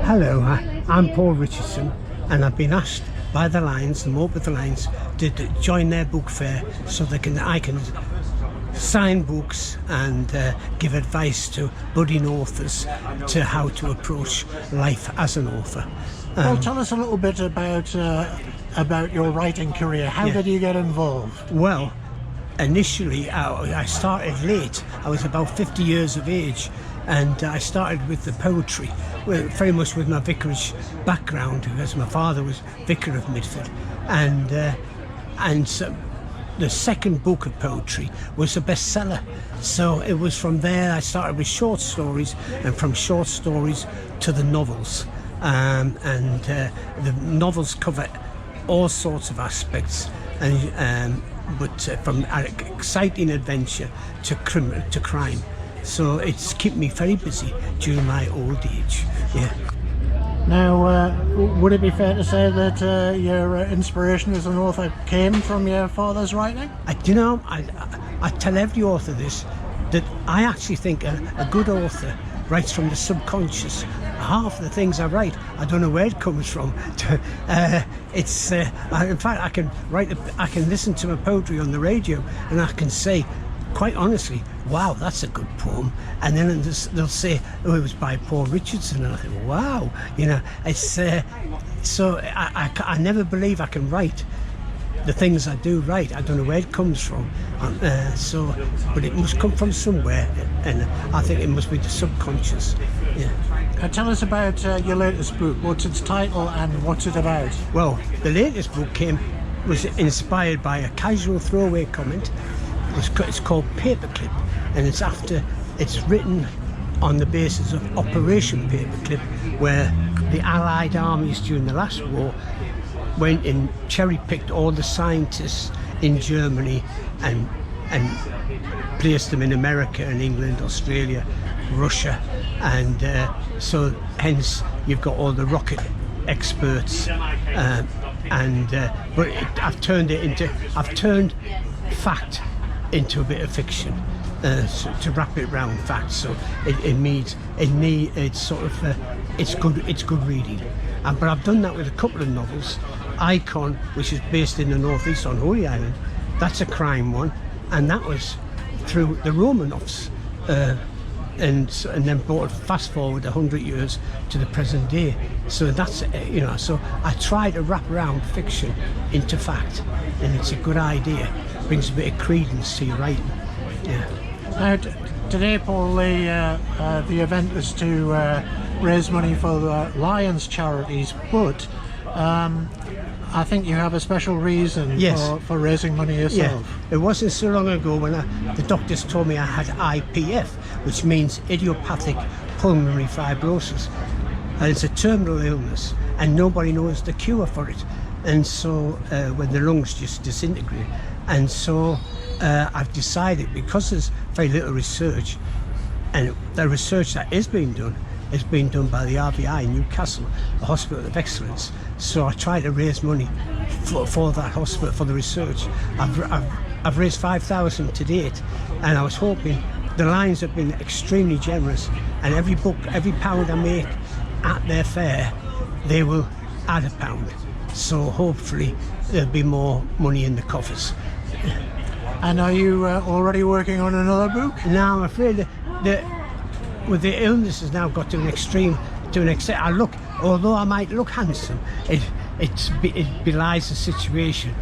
Hello, I'm Paul Richardson, and I've been asked by the Lions, the Morpeth Lions, to join their book fair so I can sign books and give advice to budding authors to how to approach life as an author. Well, tell us a little bit about your writing career. How did you get involved? Well, initially I started late. I was about 50 years of age, and I started with the poetry, very much with my vicarage background, because my father was Vicar of Mitford, and so the second book of poetry was a bestseller. So it was from there I started with short stories, and from short stories to the novels, and the novels cover all sorts of aspects, but from exciting adventure to crime. So it's kept me very busy during my old age. Yeah. Now, would it be fair to say that your inspiration as an author came from your father's writing? I tell every author this, that I actually think a good author writes from the subconscious. Half the things I write, I don't know where it comes from. In fact, I can listen to my poetry on the radio, and I can say, quite honestly, wow, that's a good poem. And then they'll say, oh, it was by Paul Richardson, and I think, wow, it's so I never believe I can write the things I do write. I don't know where it comes from, but it must come from somewhere, and I think it must be the subconscious. Yeah. Tell us about your latest book. What's its title and what's it about? Well, the latest book was inspired by a casual throwaway comment. It's called Paperclip, and it's written on the basis of Operation Paperclip, where the Allied armies during the last war went and cherry-picked all the scientists in Germany and placed them in America and England, Australia, Russia, and so hence you've got all the rocket experts, but I've turned fact into a bit of fiction, to wrap it around fact. So it's good reading. But I've done that with a couple of novels. Icon, which is based in the northeast on Holy Island, that's a crime one, and that was through the Romanovs, and then brought fast forward 100 years to the present day. So that's so I try to wrap around fiction into fact, and it's a good idea. Brings a bit of credence to your writing. Yeah. Now, today, Paul, the event is to raise money for the Lions charities, but I think you have a special reason for raising money yourself. Yeah. It wasn't so long ago when the doctors told me I had IPF, which means idiopathic pulmonary fibrosis, and it's a terminal illness, and nobody knows the cure for it. And so when the lungs just disintegrate, and so I've decided, because there's very little research, and the research that is being done by the RVI in Newcastle, the Hospital of Excellence. So I try to raise money for that hospital, for the research. I've raised 5,000 to date, and I was hoping, the Lions have been extremely generous, and every pound I make at their fair, they will add a pound. So hopefully there'll be more money in the coffers. And are you already working on another book? Now I'm afraid that with the illness has now got to an extreme, although I might look handsome, it belies the situation,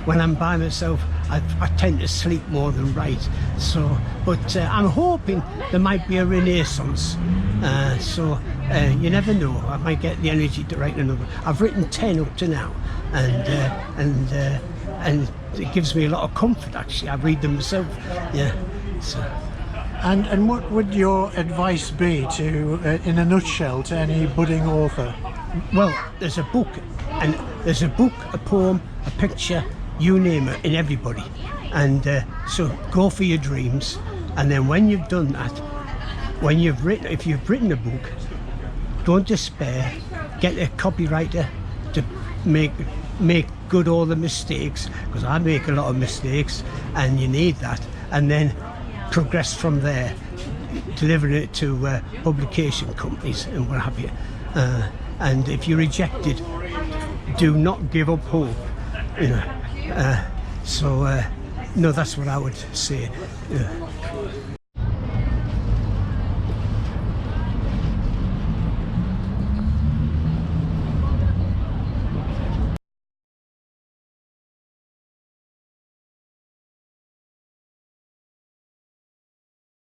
when I'm by myself, I tend to sleep more than write. So, but I'm hoping there might be a renaissance. You never know. I might get the energy to write another. I've written 10 up to now, and it gives me a lot of comfort. Actually, I read them myself. Yeah. So. And what would your advice be in a nutshell, to any budding author? Well, there's a book, a poem, a picture, you name it, in everybody. And so go for your dreams, and then when you've done that, if you've written a book, don't despair. Get a copywriter to make good all the mistakes, because I make a lot of mistakes, and you need that, and then progress from there. delivering it to publication companies and what have you. And if you're rejected, do not give up hope. You know. No, that's what I would say.